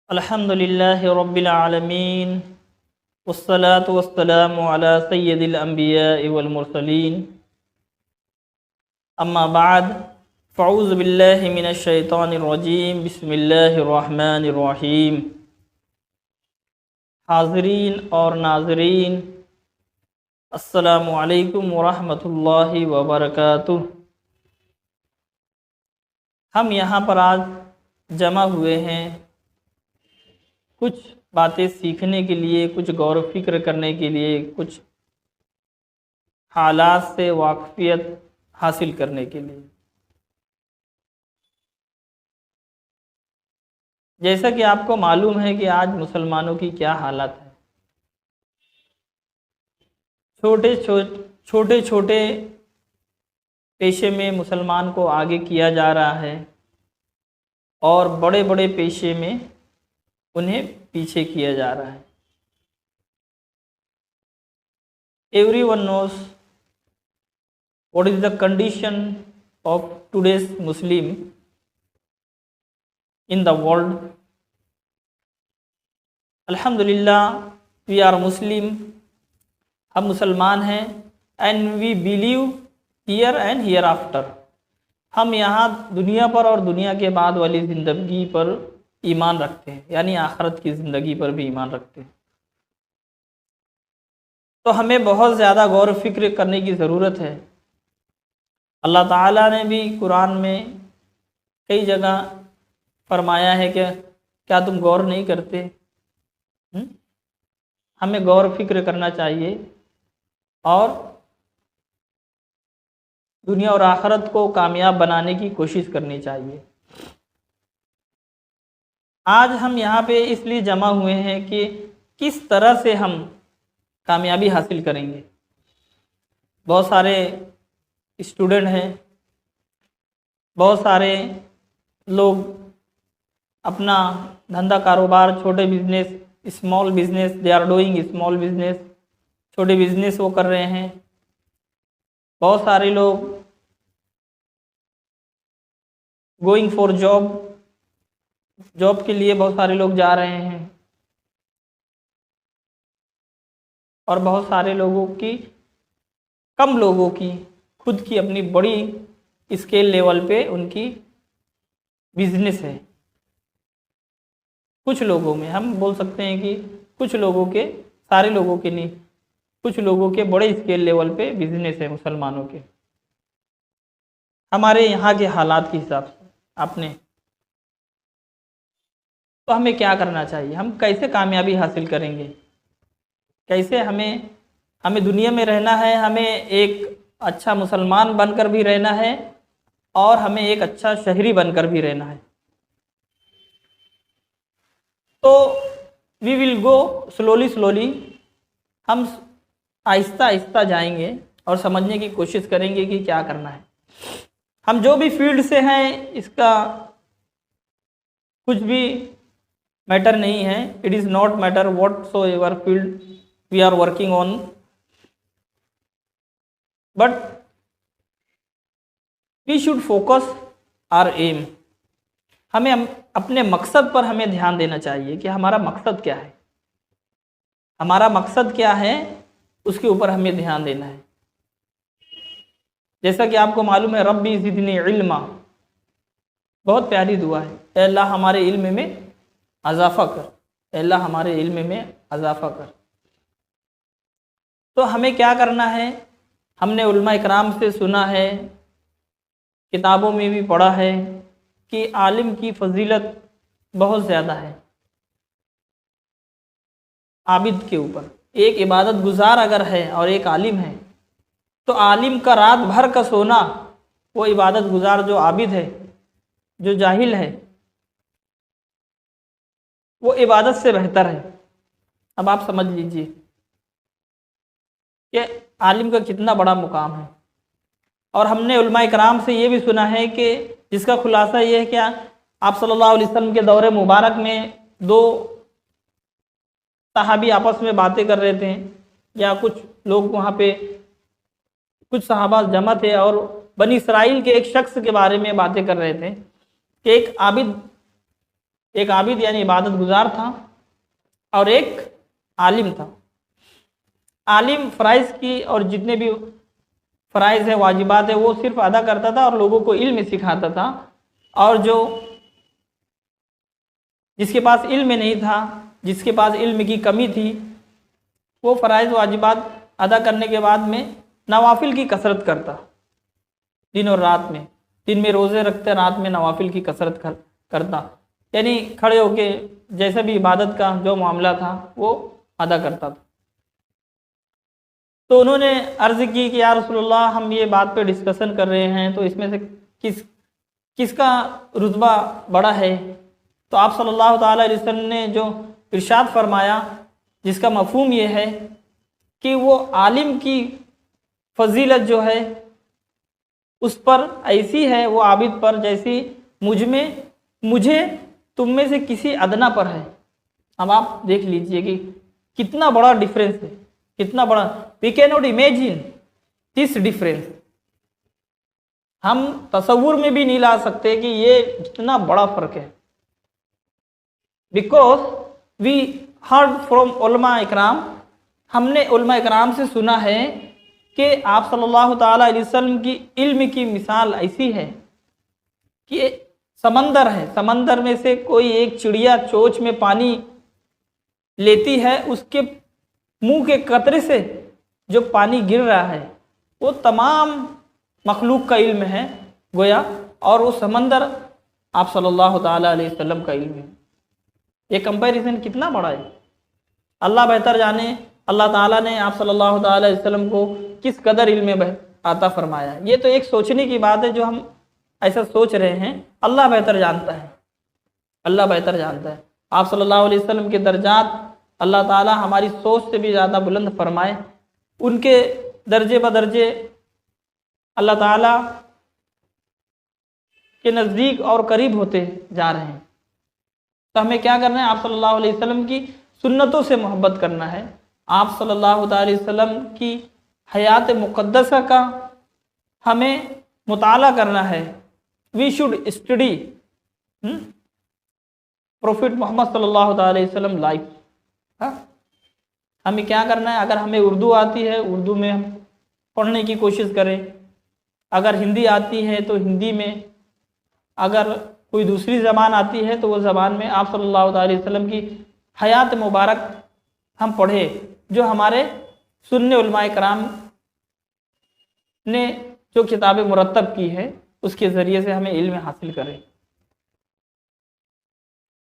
अल्हम्दुलिल्लाहि रब्बिल आलमीन वस्सलातु वस्सलामु अला सय्यिदिल अंबियाइ वल मुरसलीन अम्मा बाद फ़अऊज़ु बिल्लाहि मिनश शैतानिर रजीम बिस्मिल्लाहिर रहमानिर रहीम। हाज़रीन और नाज़रीन, अस्सलामु अलैकुम वरहमतुल्लाहि वबरकातुह। हम यहाँ पर आज जमा हुए हैं कुछ बातें सीखने के लिए, कुछ गौर फिक्र करने के लिए, कुछ हालात से वाक़फ़ियत हासिल करने के लिए। जैसा कि आपको मालूम है कि आज मुसलमानों की क्या हालत है। छोटे छोटे पेशे में मुसलमान को आगे किया जा रहा है और बड़े बड़े पेशे में उन्हें पीछे किया जा रहा है। Everyone knows what is the condition of today's Muslim in the world. अल्हम्दुलिल्लाह we are Muslim, हम मुसलमान हैं, and we believe here and hereafter. हम यहाँ दुनिया पर और दुनिया के बाद वाली ज़िंदगी पर ईमान रखते हैं, यानी आखिरत की ज़िंदगी पर भी ईमान रखते हैं। तो हमें बहुत ज़्यादा गौर फिक्र करने की ज़रूरत है। अल्लाह ताला ने भी कुरान में कई जगह फरमाया है कि क्या तुम गौर नहीं करते? हमें गौर फिक्र करना चाहिए और दुनिया और आखिरत को कामयाब बनाने की कोशिश करनी चाहिए। आज हम यहाँ पे इसलिए जमा हुए हैं कि किस तरह से हम कामयाबी हासिल करेंगे। बहुत सारे स्टूडेंट हैं, बहुत सारे लोग अपना धंधा कारोबार, छोटे business, small business, they are doing small business, छोटे बिजनेस वो कर रहे हैं। बहुत सारे लोग गोइंग फॉर जॉब के लिए बहुत सारे लोग जा रहे हैं और बहुत सारे कम लोगों की खुद की अपनी बड़ी स्केल लेवल पे उनकी बिजनेस है। कुछ लोगों में हम बोल सकते हैं कि कुछ लोगों के, सारे लोगों के नहीं, कुछ लोगों के बड़े स्केल लेवल पे बिजनेस है मुसलमानों के। हमारे यहाँ के हालात के हिसाब से आपने तो हमें क्या करना चाहिए? हम कैसे कामयाबी हासिल करेंगे? कैसे हमें दुनिया में रहना है, हमें एक अच्छा मुसलमान बनकर भी रहना है और हमें एक अच्छा शहरी बनकर भी रहना है। तो वी विल गो स्लोली, हम आहिस्ता आहिस्ता जाएंगे और समझने की कोशिश करेंगे कि क्या करना है। हम जो भी फील्ड से हैं इसका कुछ भी मैटर नहीं है। It is not matter whatsoever field we are working on, but we should focus our aim. हमें अपने मकसद पर हमें ध्यान देना चाहिए कि हमारा मकसद क्या है। हमारा मकसद क्या है उसके ऊपर हमें ध्यान देना है। जैसा कि आपको मालूम है, रब्बी ज़िदनी इल्मा बहुत प्यारी दुआ है। ए अल्लाह हमारे इल्म में अज़ाफ़ा कर, ए अल्लाह हमारे इल्म में अज़ाफ़ा कर। तो हमें क्या करना है? हमने उलमा इकराम से सुना है, किताबों में भी पढ़ा है कि आलिम की फजीलत बहुत ज़्यादा है आबिद के ऊपर। एक इबादत गुजार अगर है और एक आलिम है, तो आलिम का रात भर का सोना वो इबादत गुजार जो आबिद है, जो जाहिल है, वो इबादत से बेहतर है। अब आप समझ लीजिए कि आलिम का कितना बड़ा मुकाम है। और हमने उलमा इकराम से ये भी सुना है कि जिसका खुलासा ये है कि आप सल्लल्लाहु अलैहि वसल्लम के दौरे मुबारक में दो सहाबी आपस में बातें कर रहे थे, या कुछ लोग वहाँ पे, कुछ सहाबा जमा थे और बनी इसराइल के एक शख्स के बारे में बातें कर रहे थे कि एक आबिद यानी इबादत गुजार था और एक आलिम था। आलिम फ़राइज़ की और जितने भी फ़राइज़ है, वाजिबात है, वो सिर्फ अदा करता था और लोगों को इल्म सिखाता था। और जो जिसके पास इल्म नहीं था, जिसके पास इल्म की कमी थी, वो फ़राइज़ वाजिबात अदा करने के बाद में नवाफिल की कसरत करता दिन और रात में। दिन में रोज़े रखते, रात में नवाफिल की कसरत करता, यानी खड़े होके जैसा भी इबादत का जो मामला था वो अदा करता था। तो उन्होंने अर्ज़ की कि या रसूलल्लाह, हम ये बात पे डिस्कशन कर रहे हैं, तो इसमें से किसका रुतबा बड़ा है? तो आप सल्लल्लाहु ताला अलैहि वसल्लम ने जो इरशाद फरमाया, जिसका मफ़हूम ये है कि वो आलिम की फजीलत जो है उस पर ऐसी है, वो आबिद पर, जैसी मुझे तुम में से किसी अदना पर है। अब आप देख लीजिए कि कितना बड़ा डिफरेंस है, कितना बड़ा। We can not imagine this difference. हम तसव्वुर में भी नहीं ला सकते कि ये इतना बड़ा फ़र्क है। बिकॉज वी हर्ड फ्रॉम उलमा इकराम, हमने उलमा इकराम से सुना है कि आप सल्लल्लाहु ताला अलैहि वसल्लम की इल्म की मिसाल ऐसी है कि समंदर है, समंदर में से कोई एक चिड़िया चोंच में पानी लेती है, उसके मुंह के कतरे से जो पानी गिर रहा है वो तमाम मखलूक का इल्म है गोया, और वो समंदर आप सल्लल्लाहु ताला अलैहि वसल्लम का इल्म है। ये कंपैरिजन कितना बड़ा है, अल्लाह बेहतर जाने। अल्लाह ताला ने आप सल्लल्लाहु ताला अलैहि वसल्लम को किस कदर इल्म आता फरमाया। ये तो एक सोचने की बात है, जो हम ऐसा सोच रहे हैं, अल्लाह बेहतर जानता है, अल्लाह बेहतर जानता है। आप सल्लल्लाहु अलैहि वसल्लम के दर्जात अल्लाह ताला हमारी सोच से भी ज़्यादा बुलंद फरमाए, उनके दर्जे बदर्जे अल्लाह ताला के नज़दीक और करीब होते जा रहे हैं। तो हमें क्या करना है? आप सल्लल्लाहु अलैहि वसल्लम की सुन्नतों से मोहब्बत करना है। आप सल्लल्लाहु अलैहि वसल्लम की हयात मुक़द्दसा का हमें मुताला करना है। We should study prophet Muhammad सल्लल्लाहु अलैहि वसल्लम लाइफ। हमें क्या करना है? अगर हमें उर्दू आती है, उर्दू में हम पढ़ने की कोशिश करें। अगर हिंदी आती है तो हिंदी में, अगर कोई दूसरी ज़बान आती है तो वो ज़बान में आप सल्लल्लाहु अलैहि वसल्लम की हयात मुबारक हम पढ़े, जो हमारे सुन्नी उलमाए कराम ने जो किताबें मुरत्तब की है उसके ज़रिए से हमें इल्म हासिल करें।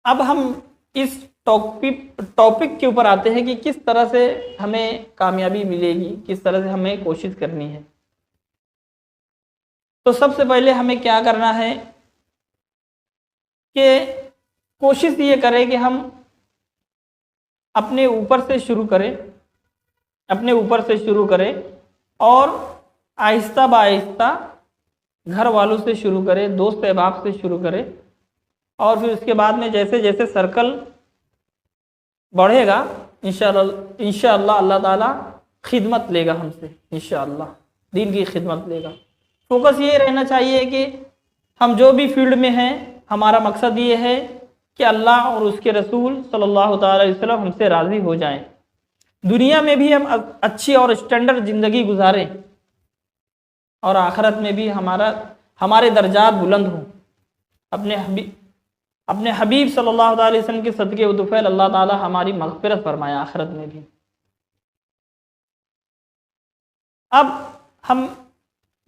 अब हम इस टॉपिक के ऊपर आते हैं कि किस तरह से हमें कामयाबी मिलेगी, किस तरह से हमें कोशिश करनी है। तो सबसे पहले हमें क्या करना है कि कोशिश ये करें कि हम अपने ऊपर से शुरू करें, अपने ऊपर से शुरू करें और आहिस्ता बाहिस्ता घर वालों से शुरू करें, दोस्त अहबाब से शुरू करें, और फिर उसके बाद में जैसे जैसे सर्कल बढ़ेगा इंशाअल्लाह अल्लाह ताला खिदमत लेगा हमसे, इंशाअल्लाह दीन की खिदमत लेगा। फोकस ये रहना चाहिए कि हम जो भी फील्ड में हैं, हमारा मकसद ये है कि अल्लाह और उसके रसूल सल्लल्लाहु अलैहि वसल्लम हमसे राज़ी हो जाएं, दुनिया में भी हम अच्छी और स्टैंडर्ड ज़िंदगी गुजारें और आखिरत में भी हमारे दर्जात बुलंद हों। अपने हबीब सल्लल्लाहु अलैहि वसल्लम के सदक़े उदुफ़ैल अल्लाह ताला हमारी मग़फ़िरत फरमाया आखिरत में भी। अब हम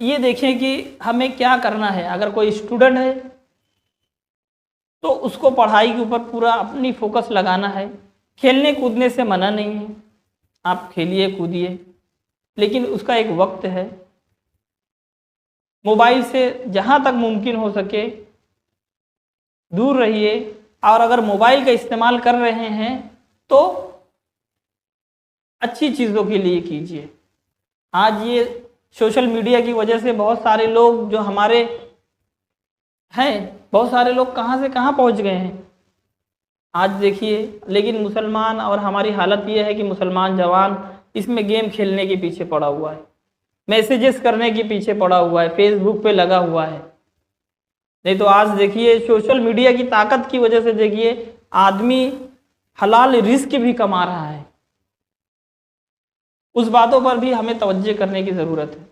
ये देखें कि हमें क्या करना है। अगर कोई स्टूडेंट है तो उसको पढ़ाई के ऊपर पूरा अपनी फोकस लगाना है। खेलने कूदने से मना नहीं है, आप खेलिए कूदिए, लेकिन उसका एक वक्त है। मोबाइल से जहाँ तक मुमकिन हो सके दूर रहिए, और अगर मोबाइल का इस्तेमाल कर रहे हैं तो अच्छी चीज़ों के लिए कीजिए। आज ये सोशल मीडिया की वजह से बहुत सारे लोग जो हमारे हैं, बहुत सारे लोग कहाँ से कहाँ पहुँच गए हैं आज देखिए। लेकिन मुसलमान, और हमारी हालत ये है कि मुसलमान जवान इसमें गेम खेलने के पीछे पड़ा हुआ है, मैसेजेस करने के पीछे पड़ा हुआ है, फेसबुक पे लगा हुआ है। नहीं तो आज देखिए सोशल मीडिया की ताकत की वजह से देखिए आदमी हलाल रिस्क भी कमा रहा है। उस बातों पर भी हमें तवज्जो करने की ज़रूरत है।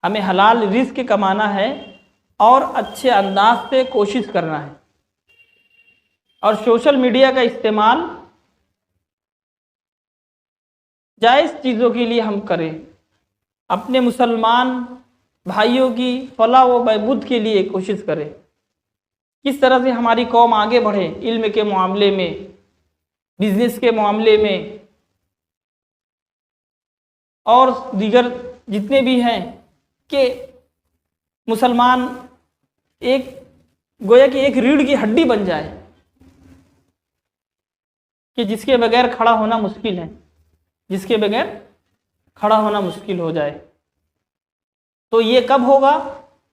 हमें हलाल रिस्क कमाना है और अच्छे अंदाज से कोशिश करना है। और सोशल मीडिया का इस्तेमाल जायज़ चीज़ों के लिए हम करें, अपने मुसलमान भाइयों की फलाह व बहबूद के लिए कोशिश करें। किस तरह से हमारी कौम आगे बढ़े इल्म के मामले में, बिजनेस के मामले में और दीगर जितने भी हैं, कि मुसलमान एक गोया कि एक रीढ़ की हड्डी बन जाए कि जिसके बगैर खड़ा होना मुश्किल है, जिसके बगैर खड़ा होना मुश्किल हो जाए। तो ये कब होगा?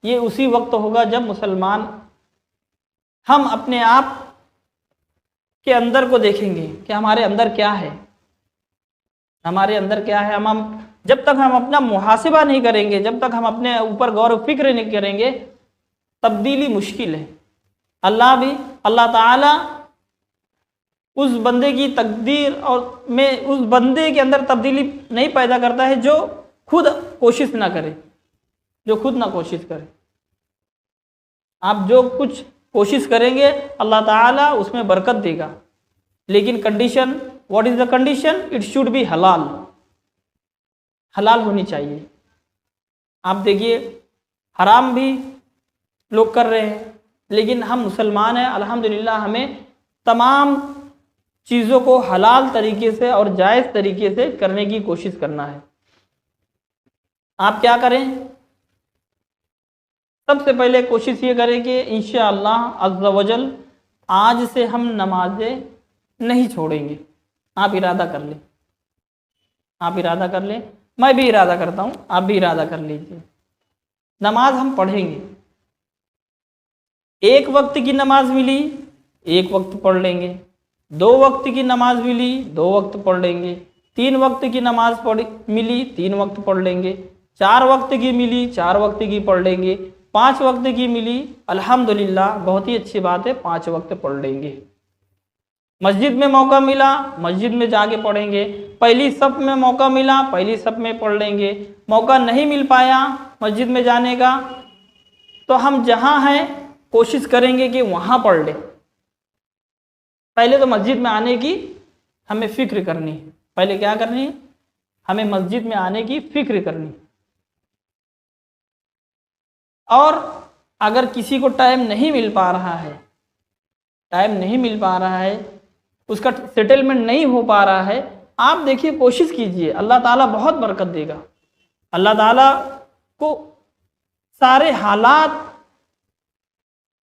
ये उसी वक्त होगा जब मुसलमान हम अपने आप के अंदर को देखेंगे कि हमारे अंदर क्या है, हमारे अंदर क्या है। हम जब तक हम अपना मुहासिबा नहीं करेंगे, जब तक हम अपने ऊपर गौर व फिक्र नहीं करेंगे, तब्दीली मुश्किल है। अल्लाह ताला उस बंदे की तकदीर और में उस बंदे के अंदर तब्दीली नहीं पैदा करता है जो खुद कोशिश ना करे, जो खुद ना कोशिश करे। आप जो कुछ कोशिश करेंगे अल्लाह ताला उसमें बरकत देगा, लेकिन condition, what is the condition? It should be हलाल, हलाल होनी चाहिए। आप देखिए हराम भी लोग कर रहे हैं, लेकिन हम मुसलमान हैं अल्हम्दुलिल्लाह, हमें तमाम चीज़ों को हलाल तरीके से और जायज़ तरीके से करने की कोशिश करना है। आप क्या करें? सबसे पहले कोशिश ये करें कि इंशाअल्लाह अज़्ज़ा वजल आज से हम नमाजें नहीं छोड़ेंगे। आप इरादा कर लें, आप इरादा कर लें, मैं भी इरादा करता हूँ, आप भी इरादा कर लीजिए। नमाज हम पढ़ेंगे, एक वक्त की नमाज मिली एक वक्त पढ़ लेंगे, 2 वक्त की नमाज मिली 2 वक्त पढ़ लेंगे, 3 वक्त की नमाज मिली 3 वक्त पढ़ लेंगे, 4 वक्त की मिली 4 वक्त की पढ़ लेंगे, 5 वक्त की मिली अल्हम्दुलिल्लाह बहुत ही अच्छी बात है 5 वक्त पढ़ लेंगे। मस्जिद में मौका मिला मस्जिद में जाके पढ़ेंगे, पहली सफ में मौका मिला पहली सफ में पढ़ लेंगे। मौका नहीं मिल पाया मस्जिद में जाने का तो हम जहाँ हैं कोशिश करेंगे कि वहाँ पढ़ लें। पहले तो मस्जिद में आने की हमें फ़िक्र करनी है। पहले क्या करनी है? हमें मस्जिद में आने की फ़िक्र करनी है। और अगर किसी को टाइम नहीं मिल पा रहा है, टाइम नहीं मिल पा रहा है, उसका सेटलमेंट नहीं हो पा रहा है, आप देखिए कोशिश कीजिए, अल्लाह ताला बहुत बरकत देगा। अल्लाह ताला को सारे हालात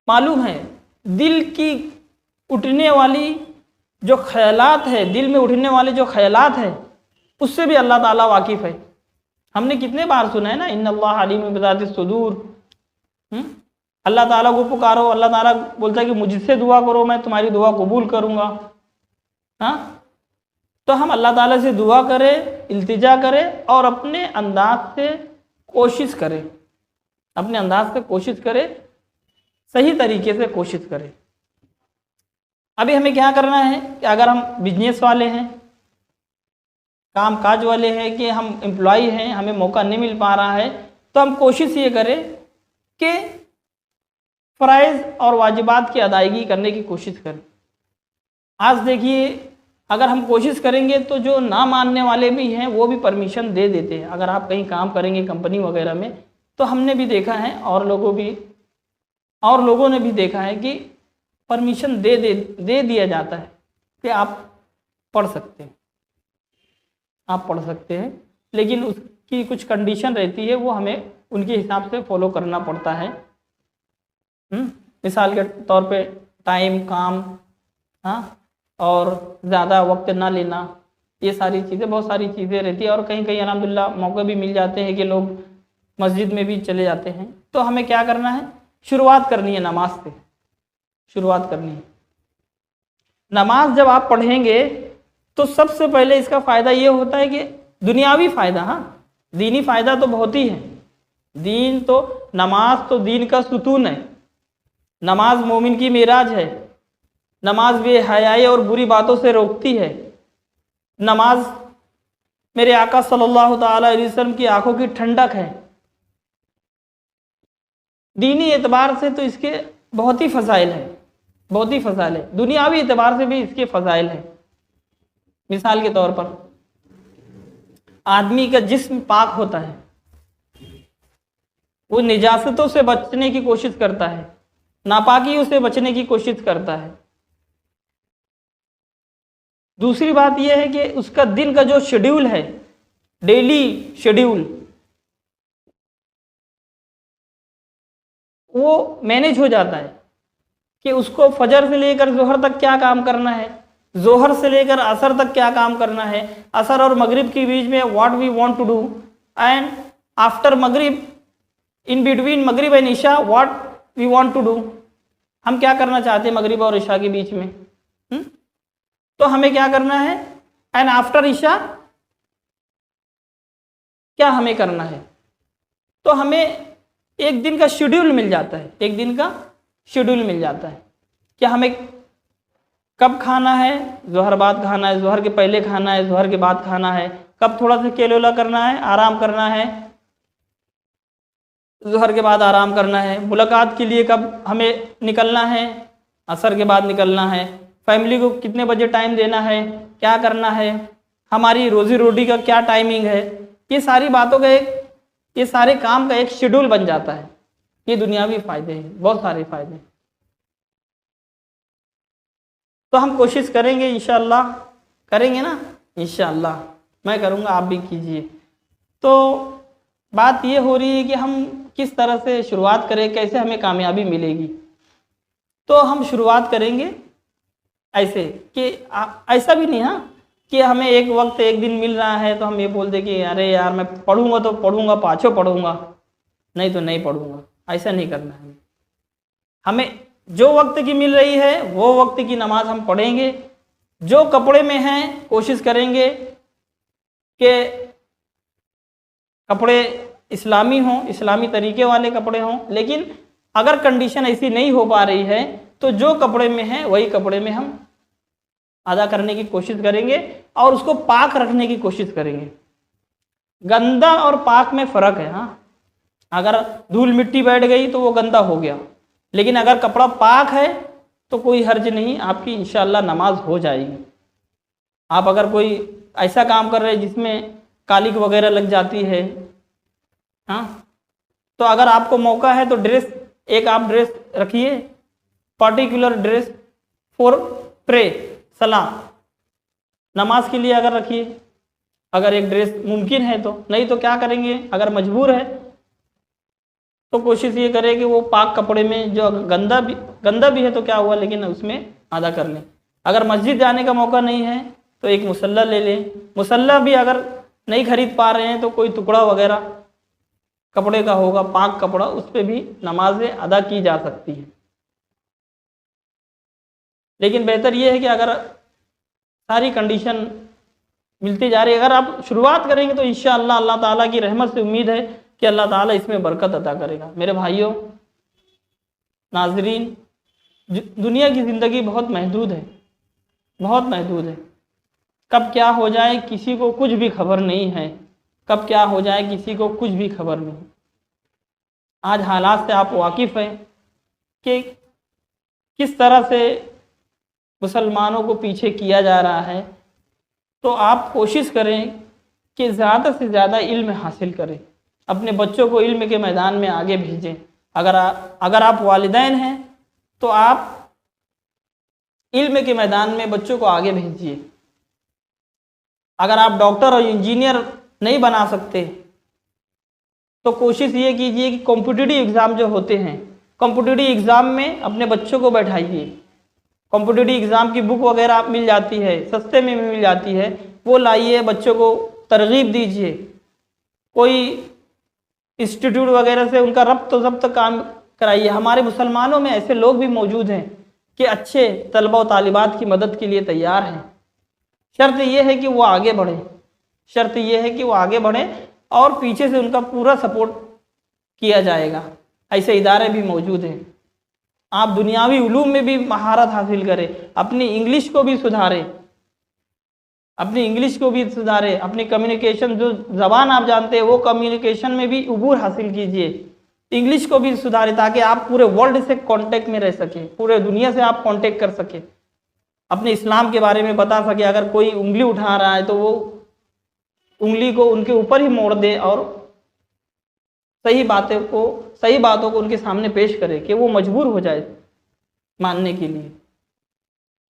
मालूम है। दिल की उठने वाली जो ख्यालात है, दिल में उठने वाले जो ख्यालात है, उससे भी अल्लाह ताला वाकिफ़ है। हमने कितने बार सुना है ना, इन्नल्लाह अलीम बिज़ाति सुदूर। अल्लाह ताला को पुकारो, अल्लाह ताला बोलता है कि मुझसे दुआ करो मैं तुम्हारी दुआ कबूल करूँगा। हाँ, तो हम अल्लाह ताला से दुआ करें, इल्तिजा करें और अपने अंदाज से कोशिश करें, अपने अंदाज से कोशिश करें, सही तरीके से कोशिश करें। अभी हमें क्या करना है कि अगर हम बिजनेस वाले हैं, काम काज वाले हैं, कि हम एम्प्लॉय हैं, हमें मौका नहीं मिल पा रहा है, तो हम कोशिश ये करें कि फ़राइज़ और वाजिबात की अदायगी करने की कोशिश करें। आज देखिए अगर हम कोशिश करेंगे तो जो ना मानने वाले भी हैं वो भी परमिशन दे देते हैं। अगर आप कहीं काम करेंगे कंपनी वगैरह में, तो हमने भी देखा है और लोगों ने भी देखा है कि परमिशन दे दिया जाता है कि आप पढ़ सकते हैं, आप पढ़ सकते हैं, लेकिन उसकी कुछ कंडीशन रहती है, वो हमें उनके हिसाब से फॉलो करना पड़ता है। मिसाल के तौर पे टाइम, काम, हाँ, और ज़्यादा वक्त ना लेना, ये सारी चीज़ें, बहुत सारी चीज़ें रहती है। और कहीं कहीं अल्हम्दुलिल्लाह मौके भी मिल जाते हैं कि लोग मस्जिद में भी चले जाते हैं। तो हमें क्या करना है? शुरुआत करनी है नमाज से, शुरुआत करनी है। नमाज जब आप पढ़ेंगे तो सबसे पहले इसका फ़ायदा ये होता है कि दुनियावी फ़ायदा, हाँ, दीनी फ़ायदा तो बहुत ही है। दीन तो नमाज तो दीन का सुतून है, नमाज मोमिन की मेराज है, नमाज बेहयाई और बुरी बातों से रोकती है, नमाज मेरे आका सल्लल्लाहु ताला अलैहि वसल्लम की आंखों की ठंडक है। दीनी एतबार से तो इसके बहुत ही फ़ज़ाइल है, बहुत ही फ़ज़ाइल है। दुनियावी एतबार से भी इसके फ़ज़ाइल है। मिसाल के तौर पर आदमी का जिस्म पाक होता है, वो निजासतों से बचने की कोशिश करता है, नापाकियों से बचने की कोशिश करता है। दूसरी बात यह है कि उसका दिन का जो शेड्यूल है, डेली शेड्यूल, वो मैनेज हो जाता है कि उसको फजर से लेकर जोहर तक क्या काम करना है, जोहर से लेकर असर तक क्या काम करना है, असर और मगरिब के बीच में what we want to do, and after मगरिब, इन बिटवीन मगरिब एंड ईशा what we want to do. हम क्या करना चाहते हैं मगरिब और ईशा के बीच में, तो हमें क्या करना है, एंड आफ्टर ईशा क्या हमें करना है। तो हमें एक दिन का शेड्यूल मिल जाता है, एक दिन का शेड्यूल मिल जाता है कि हमें कब खाना है, जोहर बाद खाना है, जोहर के पहले खाना है, जोहर के बाद खाना है, कब थोड़ा सा केलोला करना है, आराम करना है, जोहर के बाद आराम करना है, मुलाकात के लिए कब हमें निकलना है, असर के बाद निकलना है, फैमिली को कितने बजे टाइम देना है, क्या करना है, हमारी रोजी रोटी का क्या टाइमिंग है। ये सारी बातों का ये सारे काम का एक शेड्यूल बन जाता है। ये दुनियावी फ़ायदे हैं, बहुत सारे फ़ायदे हैं। तो हम कोशिश करेंगे इंशाअल्लाह, करेंगे ना इंशाअल्लाह, मैं करूँगा, आप भी कीजिए। तो बात ये हो रही है कि हम किस तरह से शुरुआत करें, कैसे हमें कामयाबी मिलेगी। तो हम शुरुआत करेंगे ऐसे कि ऐसा भी नहीं हाँ कि हमें एक वक्त एक दिन मिल रहा है तो हम ये बोल दें कि अरे यार मैं पढ़ूंगा तो पढ़ूंगा, पाछो पढ़ूंगा, नहीं तो नहीं पढ़ूंगा। ऐसा नहीं करना है। हमें जो वक्त की मिल रही है वो वक्त की नमाज हम पढ़ेंगे। जो कपड़े में हैं कोशिश करेंगे कि कपड़े इस्लामी हों, इस्लामी तरीके वाले कपड़े हों। लेकिन अगर कंडीशन ऐसी नहीं हो पा रही है तो जो कपड़े में है वही कपड़े में हम अदा करने की कोशिश करेंगे और उसको पाक रखने की कोशिश करेंगे। गंदा और पाक में फ़र्क है। हाँ, अगर धूल मिट्टी बैठ गई तो वो गंदा हो गया, लेकिन अगर कपड़ा पाक है तो कोई हर्ज नहीं, आपकी इंशाअल्लाह नमाज हो जाएगी। आप अगर कोई ऐसा काम कर रहे हैं जिसमें कालिक वगैरह लग जाती है, हाँ, तो अगर आपको मौका है तो ड्रेस, एक आप ड्रेस रखिए, पर्टिकुलर ड्रेस फॉर प्रे, सलाह, नमाज के लिए अगर रखिए। अगर एक ड्रेस मुमकिन है तो, नहीं तो क्या करेंगे, अगर मजबूर है तो कोशिश ये करें कि वो पाक कपड़े में, जो गंदा भी है तो क्या हुआ, लेकिन उसमें अदा कर लें। अगर मस्जिद जाने का मौका नहीं है तो एक मुसल्ला ले लें। मुसल्ला भी अगर नहीं खरीद पा रहे हैं तो कोई टुकड़ा वगैरह कपड़े का होगा, पाक कपड़ा, उस पर भी नमाजें अदा की जा सकती हैं। लेकिन बेहतर ये है कि अगर सारी कंडीशन मिलती जा रही है, अगर आप शुरुआत करेंगे तो इंशाअल्लाह अल्लाह ताला की रहमत से उम्मीद है कि अल्लाह ताला इसमें बरकत अता करेगा। मेरे भाइयों, नाजरीन, दुनिया की ज़िंदगी बहुत महदूद है, बहुत महदूद है। कब क्या हो जाए किसी को कुछ भी खबर नहीं है, कब क्या हो जाए किसी को कुछ भी खबर नहीं। आज हालात से आप वाकिफ़ हैं कि किस तरह से मुसलमानों को पीछे किया जा रहा है। तो आप कोशिश करें कि ज़्यादा से ज़्यादा इल्म हासिल करें, अपने बच्चों को इल्म के मैदान में आगे भेजें। अगर आप वालिदैन हैं तो आप इल्म के मैदान में बच्चों को आगे भेजिए। अगर आप डॉक्टर और इंजीनियर नहीं बना सकते तो कोशिश ये कीजिए कि कॉम्पिटिटिव एग्ज़ाम जो होते हैं, कॉम्पिटिटिव एग्ज़ाम में अपने बच्चों को बैठाइए। कॉम्पिटिटिव एग्ज़ाम की बुक वगैरह मिल जाती है, सस्ते में मिल जाती है, वो लाइए, बच्चों को तरगीब दीजिए। कोई इंस्टीट्यूट वगैरह से उनका रब्त ज़ब्त काम कराइए। हमारे मुसलमानों में ऐसे लोग भी मौजूद हैं कि अच्छे तलबा और तालिबात की मदद के लिए तैयार हैं। शर्त यह है कि वो आगे बढ़ें, शर्त यह है कि वो आगे बढ़ें और पीछे से उनका पूरा सपोर्ट किया जाएगा। ऐसे इदारे भी मौजूद हैं। आप दुनियावी उलूम में भी महारत हासिल करें, अपनी इंग्लिश को भी सुधारें, अपनी कम्युनिकेशन, जो ज़बान आप जानते हैं वो कम्युनिकेशन में भी उबूर हासिल कीजिए, इंग्लिश को भी सुधारें ताकि आप पूरे वर्ल्ड से कांटेक्ट में रह सकें, पूरे दुनिया से आप कांटेक्ट कर सकें, अपने इस्लाम के बारे में बता सके। अगर कोई उंगली उठा रहा है तो वो उंगली को उनके ऊपर ही मोड़ दे और सही बातों को उनके सामने पेश करे कि वो मजबूर हो जाए मानने के लिए,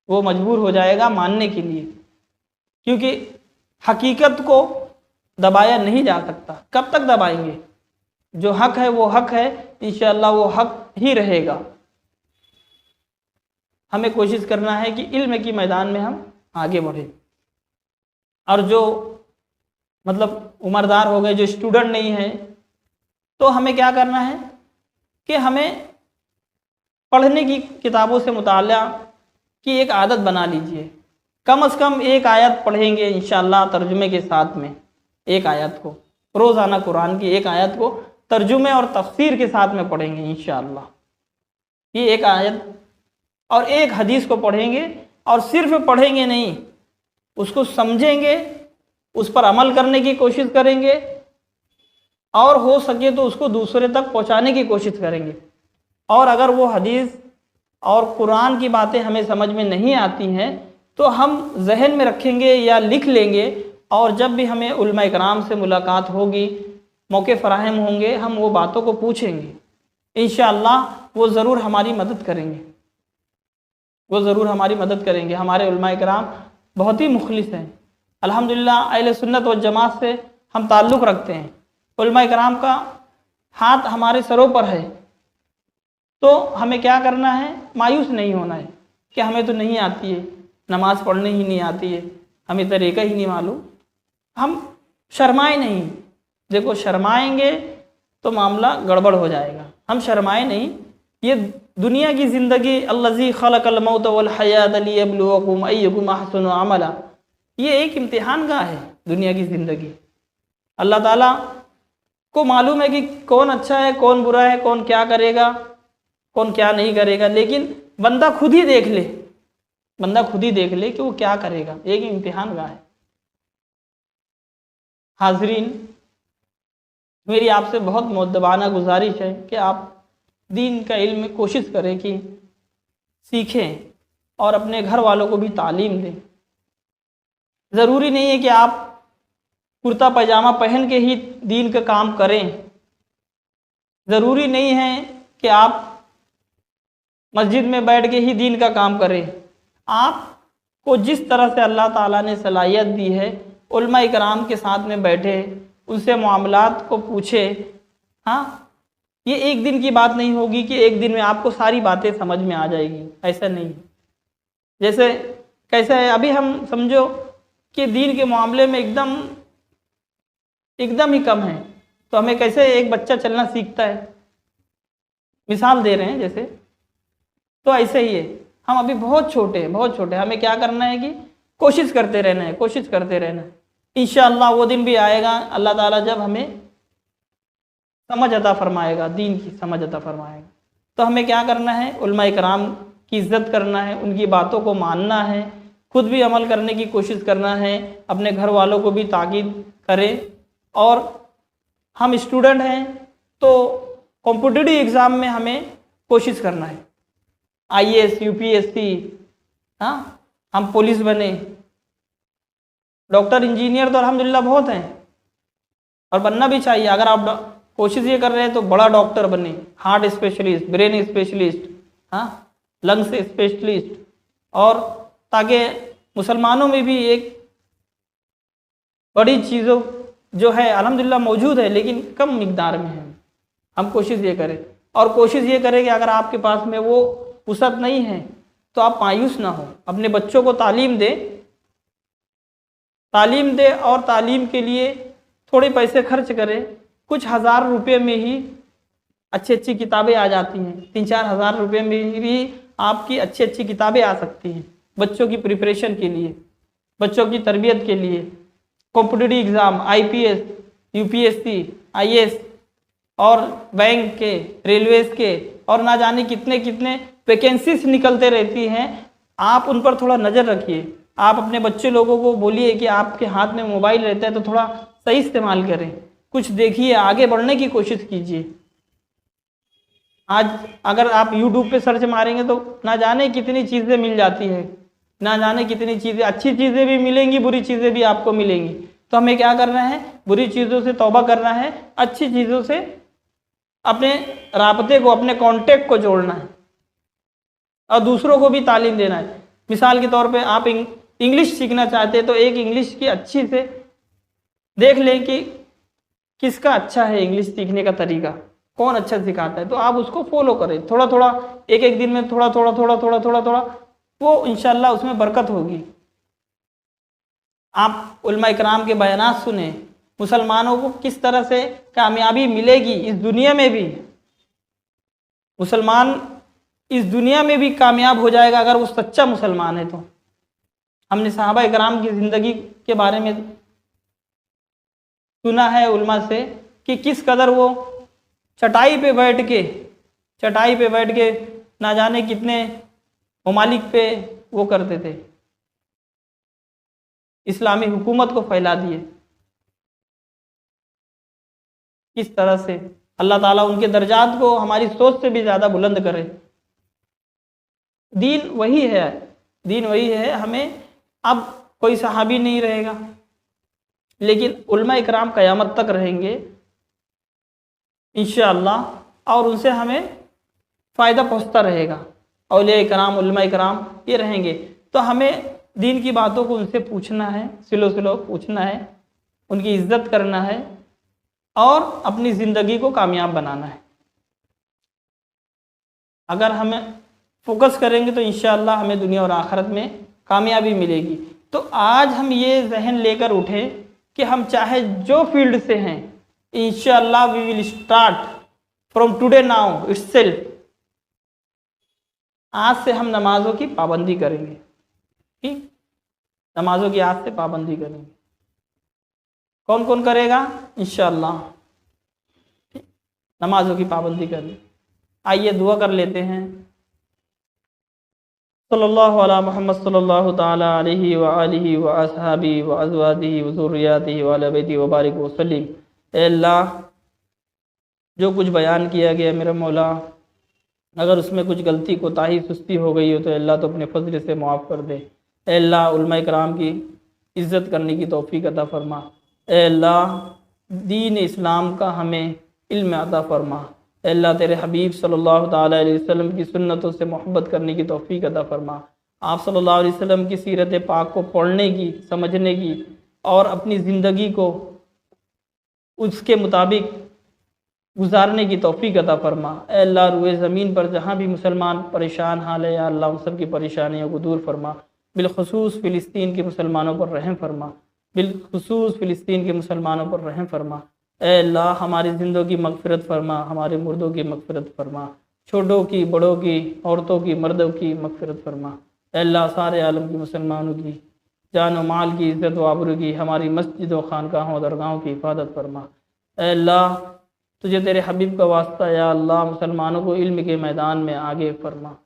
वो मजबूर हो जाएगा मानने के लिए, क्योंकि हकीकत को दबाया नहीं जा सकता। कब तक दबाएंगे? जो हक है वो हक है, इंशाअल्लाह वो हक ही रहेगा। हमें कोशिश करना है कि इल्म की मैदान में हम आगे बढ़ें। और जो मतलब उम्रदार हो गए, जो स्टूडेंट नहीं है, तो हमें क्या करना है कि हमें पढ़ने की किताबों से मुताला की एक आदत बना लीजिए। कम से कम एक आयत पढ़ेंगे इंशाअल्लाह तर्जुमे के साथ में, एक आयत को रोज़ाना, कुरान की एक आयत को तर्जुमे और तफसीर के साथ में पढ़ेंगे इंशाअल्लाह। ये एक आयत और एक हदीस को पढ़ेंगे, और सिर्फ पढ़ेंगे नहीं, उसको समझेंगे, उस पर अमल करने की कोशिश करेंगे, और हो सके तो उसको दूसरे तक पहुंचाने की कोशिश करेंगे। और अगर वो हदीस और कुरान की बातें हमें समझ में नहीं आती हैं तो हम जहन में रखेंगे या लिख लेंगे, और जब भी हमें उलमा इकराम से मुलाकात होगी, मौके फराहम होंगे, हम वो बातों को पूछेंगे। इंशाअल्लाह वो ज़रूर हमारी मदद करेंगे, हमारे उलमा इकराम बहुत ही मुखलिस हैं। अल्हम्दुलिल्लाह अहले सुन्नत व जमात से हम ताल्लुक़ रखते हैं, उलमा इकराम का हाथ हमारे सरों पर है। तो हमें क्या करना है? मायूस नहीं होना है कि हमें तो नहीं आती है, नमाज़ पढ़ने ही नहीं आती है, हमें तरीक़ा ही नहीं मालूम। हम शर्माए नहीं। देखो, शर्माएंगे तो मामला गड़बड़ हो जाएगा। हम शर्माए नहीं। ये दुनिया की ज़िंदगी, अल्लज़ी खलक़ल मौत वल हयात लियब्लुवकुम अय्युकुम अहसनु अमला, ये एक इम्तिहान का है दुनिया की ज़िंदगी। अल्लाह ताला को मालूम है कि कौन अच्छा है, कौन बुरा है, कौन क्या करेगा, कौन क्या नहीं करेगा, लेकिन बंदा खुद ही देख ले कि वो क्या करेगा। एक इम्तिहान का है। हाज़रीन, मेरी आपसे बहुत मुअद्दबाना गुजारिश है कि आप दीन का इल्म में कोशिश करें कि सीखें और अपने घर वालों को भी तालीम दें। ज़रूरी नहीं है कि आप कुर्ता पैजामा पहन के ही दीन का काम करें। ज़रूरी नहीं है कि आप मस्जिद में बैठ के ही दीन का काम करें। आपको जिस तरह से अल्लाह ताला ने सलाहियत दी है, उलमा इकराम के साथ में बैठे, उनसे मामलात को पूछे। हाँ, ये एक दिन की बात नहीं होगी कि एक दिन में आपको सारी बातें समझ में आ जाएगी, ऐसा नहीं। जैसे कैसा है, अभी हम समझो कि दीन के मामले में एकदम ही कम है, तो हमें कैसे एक बच्चा चलना सीखता है, मिसाल दे रहे हैं जैसे, तो ऐसे ही है। हम अभी बहुत छोटे हैं, हमें क्या करना है कि कोशिश करते रहना है। इंशाअल्लाह वो दिन भी आएगा, अल्लाह ताला जब हमें समझ अता फरमाएगा, दीन की समझ अता फरमाएगा। तो हमें क्या करना है? उलमा इकराम की इज़्ज़त करना है, उनकी बातों को मानना है, खुद भी अमल करने की कोशिश करना है, अपने घर वालों को भी ताकीद करें। और हम स्टूडेंट हैं तो कॉम्पिटिटिव एग्ज़ाम में हमें कोशिश करना है, IAS UPSC, हाँ, हम पुलिस बने, डॉक्टर इंजीनियर तो अल्हम्दुलिल्लाह बहुत हैं और बनना भी चाहिए। अगर आप कोशिश ये कर रहे हैं तो बड़ा डॉक्टर बने, हार्ट स्पेशलिस्ट, ब्रेन स्पेशलिस्ट, हाँ, लंग्स स्पेशलिस्ट, और ताकि मुसलमानों में भी एक बड़ी चीज़ों जो है अल्हम्दुलिल्लाह मौजूद है, लेकिन कम मिकदार में है। हम कोशिश ये करें, और कोशिश ये करें कि अगर आपके पास में वो वुसअत नहीं है तो आप मायूस ना हो, अपने बच्चों को तालीम दे और तालीम के लिए थोड़े पैसे खर्च करें। कुछ हज़ार रुपये में ही अच्छी किताबें आ जाती हैं, 3-4 हज़ार रुपये में भी आपकी अच्छी किताबें आ सकती हैं बच्चों की प्रिपरेशन के लिए, बच्चों की तरबियत के लिए। Competitive exam, IPS UPSC IAS और बैंक के, रेलवेज के, और ना जाने कितने कितने वैकेंसीज निकलते रहती हैं। आप उन पर थोड़ा नज़र रखिए। आप अपने बच्चे लोगों को बोलिए कि आपके हाथ में मोबाइल रहता है तो थोड़ा सही इस्तेमाल करें, कुछ देखिए, आगे बढ़ने की कोशिश कीजिए। आज अगर आप YouTube पे सर्च मारेंगे तो ना जाने कितनी चीज़ें मिल जाती है, ना जाने कितनी चीज़ें, अच्छी चीज़ें भी मिलेंगी, बुरी चीज़ें भी आपको मिलेंगी। तो हमें क्या करना है, बुरी चीज़ों से तौबा करना है, अच्छी चीज़ों से अपने राबते को, अपने कांटेक्ट को जोड़ना है और दूसरों को भी तालीम देना है। मिसाल के तौर पे आप इंग्लिश सीखना चाहते हैं तो एक इंग्लिश की अच्छी से देख लें कि किसका अच्छा है इंग्लिश सीखने का तरीका, कौन अच्छा सिखाता है, तो आप उसको फॉलो करें थोड़ा थोड़ा, एक एक दिन में थोड़ा थोड़ा थोड़ा थोड़ा थोड़ा थोड़ा, वो इंशाल्लाह उसमें बरकत होगी। आप उलमा इकराम के बयानात सुने, मुसलमानों को किस तरह से कामयाबी मिलेगी इस दुनिया में भी। मुसलमान इस दुनिया में भी कामयाब हो जाएगा अगर वो सच्चा मुसलमान है। तो हमने सहाबा इकराम की ज़िंदगी के बारे में सुना है उलमा से कि किस कदर वो चटाई पे बैठ के ना जाने कितने ममालिक पे वो करते थे, इस्लामी हुकूमत को फैला दिए। किस तरह से अल्लाह ताला उनके दर्जात को हमारी सोच से भी ज़्यादा बुलंद करे। दीन वही है, दीन वही है। हमें अब कोई सहाबी नहीं रहेगा, लेकिन उलमा इकराम क़यामत तक रहेंगे इंशाअल्लाह, और उनसे हमें फ़ायदा पहुँचता रहेगा। औलिया इकराम, उलमा इकराम ये रहेंगे, तो हमें दीन की बातों को उनसे पूछना है, सिलो पूछना है, उनकी इज्जत करना है और अपनी ज़िंदगी को कामयाब बनाना है। अगर हमें फोकस करेंगे तो इंशाअल्लाह हमें दुनिया और आखिरत में कामयाबी मिलेगी। तो आज हम ये जहन लेकर उठें कि हम चाहे जो फील्ड से हैं, इंशाअल्लाह we will start from today now itself. आज से हम नमाजों की पाबंदी करेंगे, ठीक, नमाजों की आज से पाबंदी करेंगे। कौन कौन करेगा? इंशाअल्लाह नमाजों की पाबंदी करें। आइए दुआ कर लेते हैं। सल्लल्लाहु अला मुहम्मद सल्लल्लाहु ताला अलैहि व आलिहि व अस्हाबिहि व अज़वाजिहि व ज़ुर्रिय्यातिहि व अला बैतिहि व बारिक व सल्लिम। ए अल्लाह, जो कुछ बयान किया गया मेरा मौला, अगर उसमें कुछ गलती, कोताही, सुस्ती हो गई हो तो अल्लाह तो अपने फजल से मुआफ़ कर दे। ए अल्लाह, उलमा इकराम की इज़्ज़त करने की तौफ़ीक अता फ़रमा। ए अल्लाह, दीन इस्लाम का हमें इल्म अता फ़रमा। ए अल्लाह, तेरे हबीब सल्लल्लाहु ताला अलैहि वसल्लम की सुन्नतों से मोहब्बत करने की तौफ़ीक अता फ़रमा। आप सल्लल्लाहु अलैहि वसल्लम की सीरत पाक को पढ़ने की, समझने की और अपनी ज़िंदगी को उसके मुताबिक गुजारने की तौफ़ीक अता फ़रमा। ए अल्लाह, रुए ज़मीन पर जहाँ भी मुसलमान परेशान हाल है, या अल्लाह उन सब की परेशानियों को दूर फरमा। बिलखुसूस फ़िलिस्तीन के मुसलमानों पर रहम फरमा, बिलखुसूस फ़िलिस्तीन के मुसलमानों पर रहम फरमा। ए अल्लाह, हमारी ज़िंदों की मग़फ़िरत फरमा, हमारे मुर्दों की मग़फ़िरत फरमा, छोटों की, बड़ों की, औरतों की, मर्दों की मग़फ़िरत फरमा। ए अल्लाह, सारे आलम के मुसलमानों की जान व माल की, इज़्ज़त व आबरू की, हमारी मस्जिदों, खानकाहों, दरगाहों की हिफाजत फरमा। ए अल्लाह, तुझे तेरे हबीब का वास्ता, या अल्लाह, मुसलमानों को इल्म के मैदान में आगे फरमा।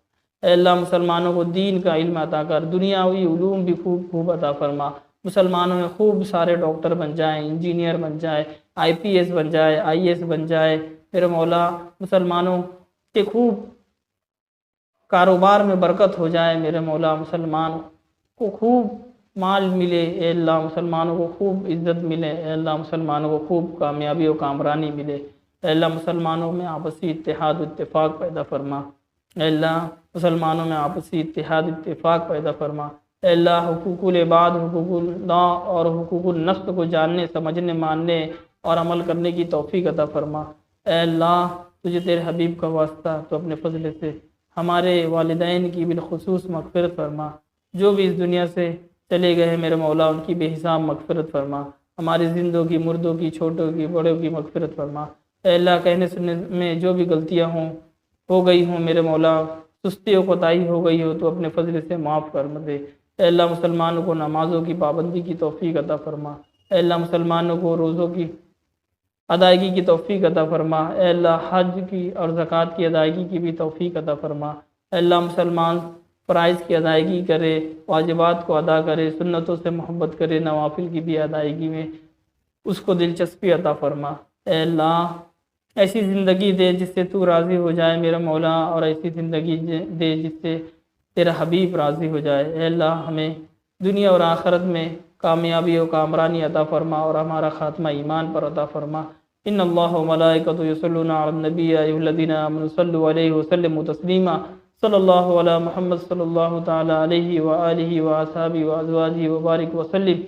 ए अल्लाह, मुसलमानों को दीन का इल्म अता कर, दुनियावी उलूम भी खूब खूब अता फरमा। मुसलमानों में खूब सारे डॉक्टर बन जाएँ, इंजीनियर बन जाए, IPS बन जाए, IAS बन जाए। मेरे मौला, मुसलमानों के खूब कारोबार में बरकत हो जाए। मेरे मौला, मुसलमान को खूब माल मिले। ए अल्लाह, मुसलमानों को खूब इज़्ज़त मिले। ए अल्लाह, मुसलमानों को खूब कामयाबी और कामरानी मिले। ए अल्लाह, मुसलमानों में आपसी इत्तेहाद इत्तेफाक पैदा फरमा। ए अल्लाह, मुसलमानों में आपसी इत्तेहाद इत्तेफाक पैदा फरमा। ए अल्लाह, हुकूकुल इबाद, हुकूकुल्लाह और हुकूकुल नफ्स को जानने, समझने, मानने और अमल करने की तौफ़ीक अता फरमा। ए अल्लाह, तुझे तेरे हबीब का वास्ता, तो अपने फजल से हमारे वालिदैन की बिलखुसूस मग़फ़िरत फरमा। जो भी इस दुनिया से चले गए हैं मेरे मौला, उनकी बेहिसाब मग़फ़िरत फरमा। हमारी ज़िंदों की, मुर्दों की, छोटों की, बड़ों की मग़फ़िरत फरमा। ए अल्लाह, कहने सुनने में जो भी गलतियाँ हो गई हों मेरे मौला, सुस्ती और कोताही हो गई हो तो अपने फजल से माफ़ कर दे। ए अल्लाह, मुसलमानों को नमाज़ों की पाबंदी की तौफ़ीक अता फ़रमा। ए अल्लाह, मुसलमानों को रोज़ों की अदायगी की तौफ़ीक अता फ़रमा। ए अल्लाह हज की और ज़कात की अदायगी की भी तौफ़ीक अता फ़रमा। ए अल्लाह मुसलमान फ़राइज़ की अदायगी करे, वाजिबात को अदा करे, सुन्नतों से मोहब्बत करे, नवाफिल की भी अदायगी में उसको दिलचस्पी अता फ़रमा। ए अल्लाह ऐसी ज़िंदगी दे जिससे तू राज़ी हो जाए मेरा मौला, और ऐसी ज़िंदगी दे जिससे तेरा हबीब राज़ी हो जाए। ए अल्लाह हमें दुनिया और आखिरत में कामयाबी और कामरानी अता फ़रमा और हमारा ख़ात्मा ईमान पर अता फ़रमा। इन्नल्लाह व मलाइकतहु युसल्लूना अलन नबी या अय्युहल्लज़ीना आमनु सल्लु अलैहि व सल्लिमू तस्लीमा। सल्लल्लाहु अला मुहम्मद सल्लल्लाहु तआला अलैहि व आलिहि व अस्हाबिहि व अज़वाजिहि व बारिक व सल्लिम।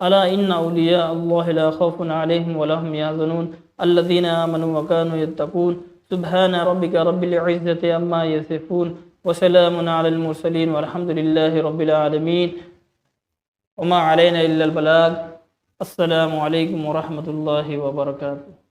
अला इन्ना औलिया अल्लाहि ला खौफुन अलैहिम व ला हुम यहज़नून अल्लज़ीना आमनू व कानू यत्तक़ून। सुब्हान रब्बिका रब्बिल इज़्ज़ति अम्मा यसिफून व सलामुन अलल मुरसलीन वल्हम्दुलिल्लाहि रब्बिल आलमीन वमा अलैना इल्लल बलाग। अस्सलामु अलैकुम व रहमतुल्लाहि व बरकातुहू।